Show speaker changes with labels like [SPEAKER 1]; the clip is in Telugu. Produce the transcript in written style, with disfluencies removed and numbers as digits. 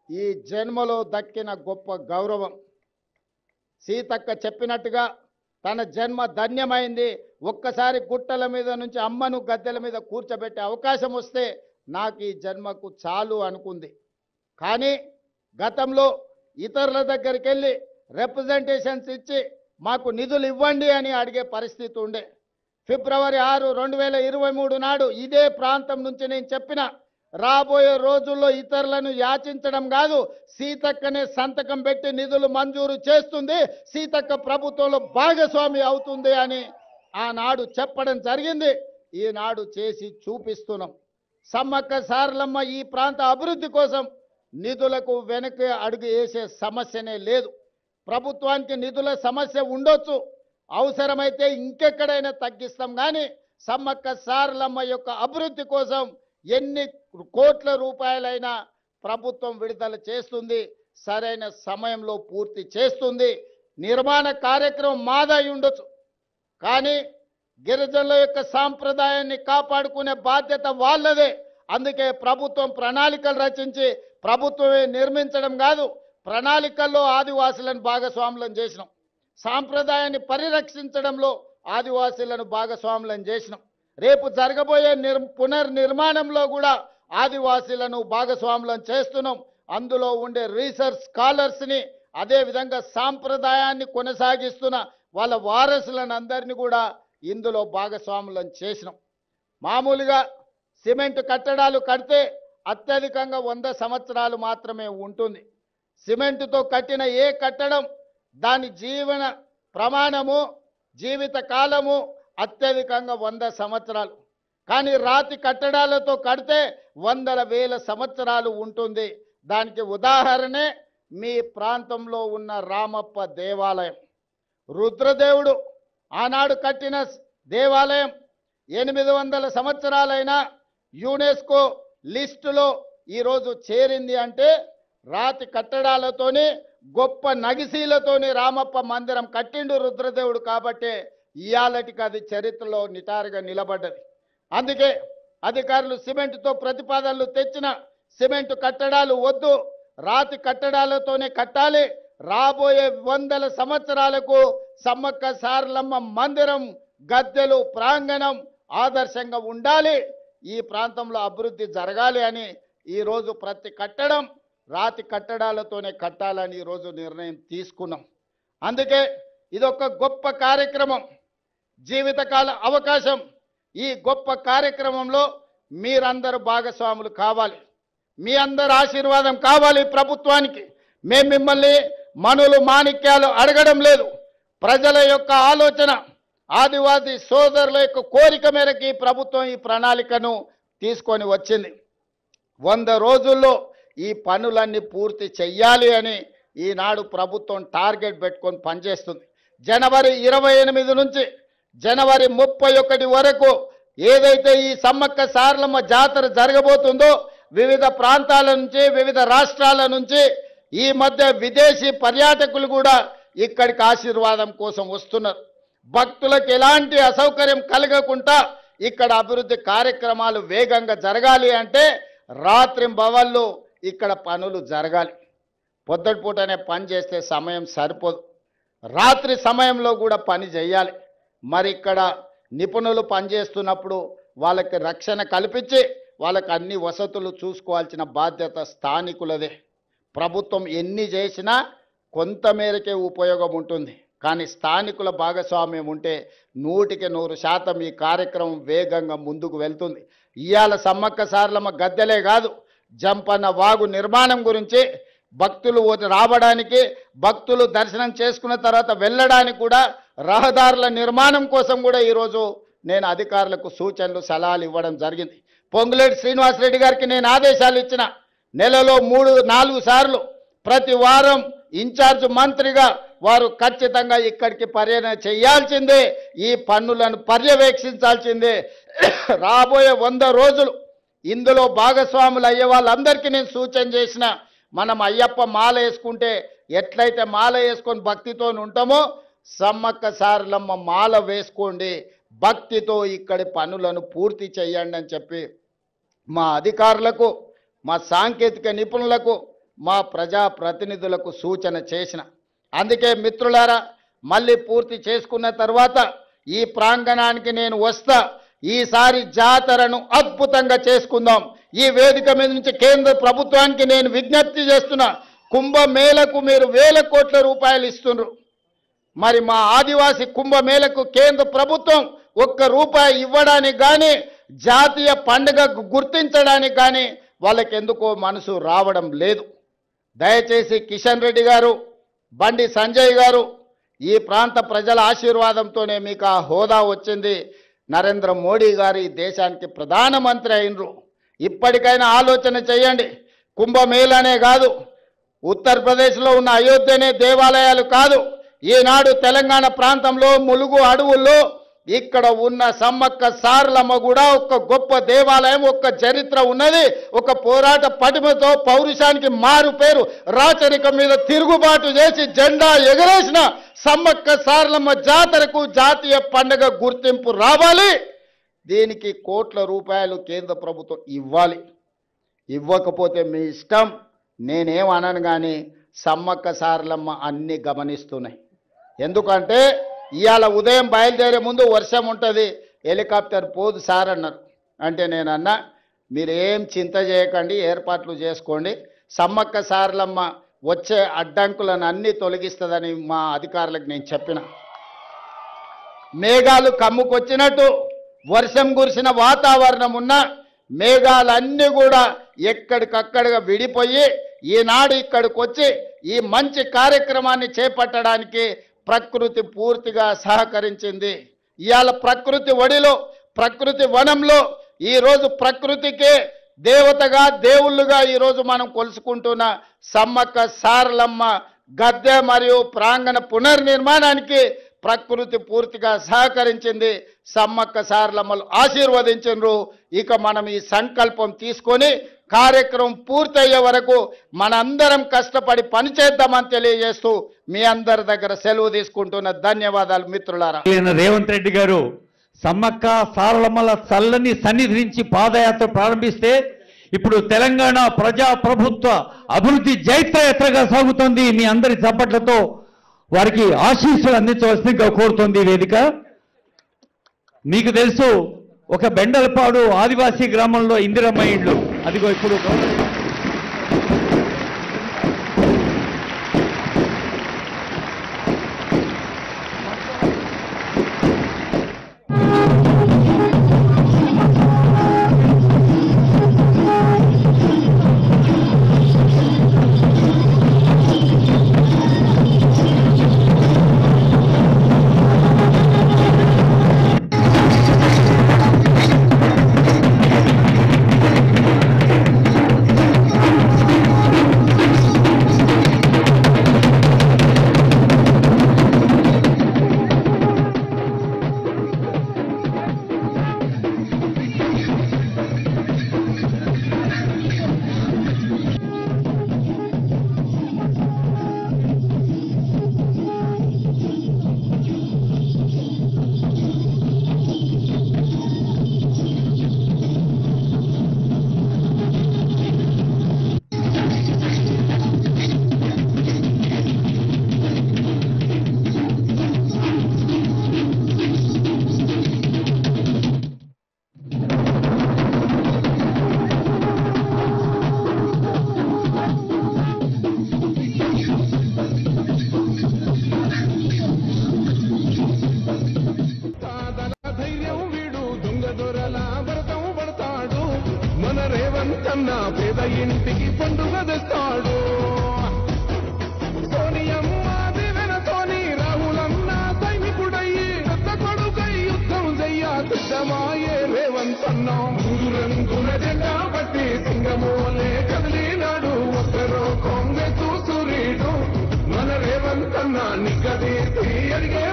[SPEAKER 1] ఈ జన్మలో దక్కిన గొప్ప గౌరవం. సీతక్క చెప్పినట్టుగా తన జన్మ ధన్యమైంది. ఒక్కసారి గుట్టల మీద నుంచి అమ్మను గద్దెల మీద కూర్చోబెట్టే అవకాశం వస్తే నాకు ఈ జన్మకు చాలు అనుకుంది. కానీ గతంలో ఇతరుల దగ్గరికి వెళ్ళి రిప్రజెంటేషన్స్ ఇచ్చి మాకు నిధులు ఇవ్వండి అని అడిగే పరిస్థితి ఉండే. ఫిబ్రవరి 6, 2023 నాడు ఇదే ప్రాంతం నుంచి నేను చెప్పిన, రాబోయే రోజుల్లో ఇతరులను యాచించడం కాదు, సీతక్కనే సంతకం పెట్టి నిధులు మంజూరు చేస్తుంది, సీతక్క ప్రభుత్వంలో భాగస్వామి అవుతుంది అని ఆనాడు చెప్పడం జరిగింది. ఈనాడు చేసి చూపిస్తున్నాం. సమ్మక్క సారలమ్మ ఈ ప్రాంత అభివృద్ధి కోసం నిధులకు వెనక్కి అడుగు వేసే సమస్యనే లేదు. ప్రభుత్వానికి నిధుల సమస్య ఉండొచ్చు, అవసరమైతే ఇంకెక్కడైనా తగ్గిస్తాం. కానీ సమ్మక్క సారలమ్మ యొక్క అభివృద్ధి కోసం ఎన్ని కోట్ల రూపాయలైనా ప్రభుత్వం విడుదల చేస్తుంది, సరైన సమయంలో పూర్తి చేస్తుంది. నిర్మాణ కార్యక్రమం మాదై ఉండొచ్చు, కానీ గిరిజనుల యొక్క సాంప్రదాయాన్ని కాపాడుకునే బాధ్యత వాళ్ళదే. అందుకే ప్రభుత్వం ప్రణాళికలు రచించి ప్రభుత్వమే నిర్మించడం కాదు, ప్రణాళికల్లో ఆదివాసులను భాగస్వాములను చేసినాం. సాంప్రదాయాన్ని పరిరక్షించడంలో ఆదివాసీలను భాగస్వాములను చేసినాం. రేపు జరగబోయే పునర్నిర్మాణంలో కూడా ఆదివాసీలను భాగస్వాములను చేస్తున్నాం. అందులో ఉండే రీసెర్చ్ స్కాలర్స్ని, అదేవిధంగా సాంప్రదాయాన్ని కొనసాగిస్తున్న వాళ్ళ వారసులను అందరినీ కూడా ఇందులో భాగస్వాములను చేసినాం. మామూలుగా సిమెంట్ కట్టడాలు కడితే అత్యధికంగా 100 సంవత్సరాలు మాత్రమే ఉంటుంది. సిమెంటుతో కట్టిన ఏ కట్టడం దాని జీవన ప్రమాణము, జీవిత కాలము అత్యధికంగా 100 సంవత్సరాలు. కానీ రాతి కట్టడాలతో కడితే వందల వేల సంవత్సరాలు ఉంటుంది. దానికి ఉదాహరణే మీ ప్రాంతంలో ఉన్న రామప్ప దేవాలయం. రుద్రదేవుడు ఆనాడు కట్టిన దేవాలయం 800 సంవత్సరాలైన యునెస్కో లిస్టులో ఈరోజు చేరింది అంటే రాతి కట్టడాలతోని, గొప్ప నగిశీలతోని రామప్ప మందిరం కట్టిండు రుద్రదేవుడు. కాబట్టి ఇయాలటికి అది చరిత్రలో నిటారుగా నిలబడ్డది. అందుకే అధికారులు సిమెంటుతో ప్రతిపాదనలు తెచ్చిన సిమెంటు కట్టడాలు వద్దు, రాతి కట్టడాలతోనే కట్టాలి. రాబోయే 100 సంవత్సరాలకు సమ్మక్క సారలమ్మ మందిరం, గద్దెలు, ప్రాంగణం ఆదర్శంగా ఉండాలి, ఈ ప్రాంతంలో అభివృద్ధి జరగాలి అని ఈరోజు ప్రతి కట్టడం రాతి కట్టడాలతోనే కట్టాలని ఈరోజు నిర్ణయం తీసుకున్నాం. అందుకే ఇదొక గొప్ప కార్యక్రమం, జీవితకాల అవకాశం. ఈ గొప్ప కార్యక్రమంలో మీరందరూ భాగస్వాములు కావాలి, మీ అందరి ఆశీర్వాదం కావాలి ప్రభుత్వానికి. మేము మిమ్మల్ని మనులు మాణిక్యాలు అడగడం లేదు. ప్రజల యొక్క ఆలోచన, ఆదివాసీ సోదరుల యొక్క కోరిక మేరకు ఈ ప్రభుత్వం ఈ ప్రణాళికను తీసుకొని వచ్చింది. 100 రోజుల్లో ఈ పనులన్నీ పూర్తి చెయ్యాలి అని ఈనాడు ప్రభుత్వం టార్గెట్ పెట్టుకొని పనిచేస్తుంది. జనవరి 28 నుంచి జనవరి 31 వరకు ఏదైతే ఈ సమ్మక్క సారలమ్మ జాతర జరగబోతుందో, వివిధ ప్రాంతాల నుంచి, వివిధ రాష్ట్రాల నుంచి ఈ మధ్య విదేశీ పర్యాటకులు కూడా ఇక్కడికి ఆశీర్వాదం కోసం వస్తున్నారు. భక్తులకు ఎలాంటి అసౌకర్యం కలగకుండా ఇక్కడ అభివృద్ధి కార్యక్రమాలు వేగంగా జరగాలి అంటే రాత్రింబవళ్ళు ఇక్కడ పనులు జరగాలి. పొద్దుటిపూటనే పని చేస్తే సమయం సరిపోదు, రాత్రి సమయంలో కూడా పని చేయాలి. మరి ఇక్కడ నిపుణులు పనిచేస్తున్నప్పుడు వాళ్ళకి రక్షణ కల్పించి వాళ్ళకి అన్ని వసతులు చూసుకోవాల్సిన బాధ్యత స్థానికులదే. ప్రభుత్వం ఎన్ని చేసినా కొంతమేరకే ఉపయోగం ఉంటుంది, కానీ స్థానికుల భాగస్వామ్యం ఉంటే 100% ఈ కార్యక్రమం వేగంగా ముందుకు వెళ్తుంది. ఇవాళ సమ్మక్క సారలమ్మ గద్దెలే కాదు, జంపన్న వాగు నిర్మాణం గురించి, భక్తులు రావడానికి, భక్తులు దర్శనం చేసుకున్న తర్వాత వెళ్ళడానికి కూడా రహదారుల నిర్మాణం కోసం కూడా ఈరోజు నేను అధికారులకు సూచనలు, సలహాలు ఇవ్వడం జరిగింది. పొంగులేటి శ్రీనివాసరెడ్డి గారికి నేను ఆదేశాలు ఇచ్చిన, నెలలో 3-4 సార్లు ప్రతి వారం ఇన్ఛార్జ్ మంత్రిగా వారు ఖచ్చితంగా ఇక్కడికి పర్యటన చేయాల్సిందే, ఈ పన్నులను పర్యవేక్షించాల్సిందే. రాబోయే 100 రోజులు ఇందులో భాగస్వాములు అయ్యే వాళ్ళందరికీ నేను సూచన చేసిన, మనం అయ్యప్ప మాల వేసుకుంటే ఎట్లయితే మాల వేసుకొని భక్తితో ఉంటామో, సమ్మక్క సారలమ్మ మాల వేసుకోండి, భక్తితో ఇక్కడి పనులను పూర్తి చేయండి అని చెప్పి మా అధికారులకు, మా సాంకేతిక నిపుణులకు మా ప్రజా ప్రతినిధులకు సూచన చేసిన. అందుకే మిత్రులారా, మళ్ళీ పూర్తి చేసుకున్న తర్వాత ఈ ప్రాంగణానికి నేను వస్తా. ఈసారి జాతరను అద్భుతంగా చేసుకుందాం. ఈ వేదిక మీద నుంచి కేంద్ర ప్రభుత్వానికి నేను విజ్ఞప్తి చేస్తున్నా, కుంభమేళకు మీరు వేల కోట్ల రూపాయలు ఇస్తున్నారు. మరి మా ఆదివాసి కుంభమేళకు కేంద్ర ప్రభుత్వం ఒక్క రూపాయి ఇవ్వడానికి కానీ, జాతీయ పండుగ గుర్తించడానికి కానీ వాళ్ళకి ఎందుకో మనసు రావడం లేదు. దయచేసి కిషన్ రెడ్డి గారు, బండి సంజయ్ గారు, ఈ ప్రాంత ప్రజల ఆశీర్వాదంతోనే మీకు ఆ హోదా వచ్చింది. నరేంద్ర మోడీ గారు ఈ దేశానికి ప్రధానమంత్రి అయినరు. ఇప్పటికైనా ఆలోచన చేయండి. కుంభమేళనే కాదు, ఉత్తరప్రదేశ్లో ఉన్న అయోధ్యనే దేవాలయాలు కాదు, ఈనాడు తెలంగాణ ప్రాంతంలో ములుగు అడవుల్లో ఇక్కడ ఉన్న సమ్మక్క సారలమ్మ కూడా ఒక గొప్ప దేవాలయం, ఒక చరిత్ర ఉన్నది. ఒక పోరాట పటిమతో పౌరుషానికి మారు పేరు, రాచరికం మీద తిరుగుబాటు చేసి జెండా ఎగరేసిన సమ్మక్క సారలమ్మ జాతరకు జాతీయ పండుగ గుర్తింపు రావాలి. దీనికి కోట్ల రూపాయలు కేంద్ర ప్రభుత్వం ఇవ్వాలి. ఇవ్వకపోతే మీ ఇష్టం, నేనేమనను. కానీ సమ్మక్క సారలమ్మ అన్ని గమనిస్తున్నాయి. ఎందుకంటే ఇవాళ ఉదయం బయలుదేరే ముందు వర్షం ఉంటుంది, హెలికాప్టర్ పోదు సార్ అన్నారు. అంటే నేను అన్నా, మీరేం చింత చేయకండి, ఏర్పాట్లు చేసుకోండి. సమ్మక్క సారలమ్మ వచ్చే అడ్డంకులను అన్నీ తొలగిస్తుందని మా అధికారులకు నేను చెప్పిన. మేఘాలు కమ్ముకొచ్చినట్టు వర్షం కురిసిన వాతావరణం ఉన్న మేఘాలన్నీ కూడా ఎక్కడికక్కడగా విడిపోయి ఈనాడు ఇక్కడికి వచ్చి ఈ మంచి కార్యక్రమాన్ని చేపట్టడానికి ప్రకృతి పూర్తిగా సహకరించింది. ఇవాళ ప్రకృతి ఒడిలో, ప్రకృతి వనంలో ఈరోజు ప్రకృతికే దేవతగా, దేవుళ్ళుగా ఈరోజు మనం కొలుసుకుంటున్న సమ్మక్క సారలమ్మ గద్దె మరియు ప్రాంగణ పునర్నిర్మాణానికి ప్రకృతి పూర్తిగా సహకరించింది. సమ్మక్క సారలమ్మలు ఆశీర్వదించరు. ఇక మనం ఈ సంకల్పం తీసుకొని కార్యక్రమం పూర్తయ్యే వరకు మనందరం కష్టపడి పనిచేద్దామని తెలియజేస్తూ మీ అందరి దగ్గర సెలవు తీసుకుంటున్న ధన్యవాదాలు మిత్రులారా.
[SPEAKER 2] రేవంత్ రెడ్డి గారు సమ్మక్క సారలమ్మల చల్లని సన్నిధి నుంచి పాదయాత్ర ప్రారంభిస్తే ఇప్పుడు తెలంగాణ ప్రజా ప్రభుత్వ అభివృద్ధి జైత్రయాత్రగా సాగుతోంది. మీ అందరి చప్పట్లతో వారికి ఆశీస్సులు అందించవలసిందిగా కోరుతోంది వేదిక. మీకు తెలుసు, ఒక బెండలపాడు ఆదివాసీ గ్రామంలో ఇందిరమ్మ ఇండ్లు, అదిగో ఇప్పుడు
[SPEAKER 3] రేవంతన్న పేద ఇంటికి పండుగ తెస్తాడు. సోనియమ్మ దివెనతోని రాహులన్న సైనికుడయ్యి పెద్ద కొడుకై యుద్ధం చెయ్య సిద్ధమాయే రేవంతన్న. మూడు రంగుల జెండా పట్టి సింగమోలే కదిలినాడు. ఒక్కరో కాంగ్రెస్ సూరీడు మన రేవంతన్న నిగ్గదీసి అడిగే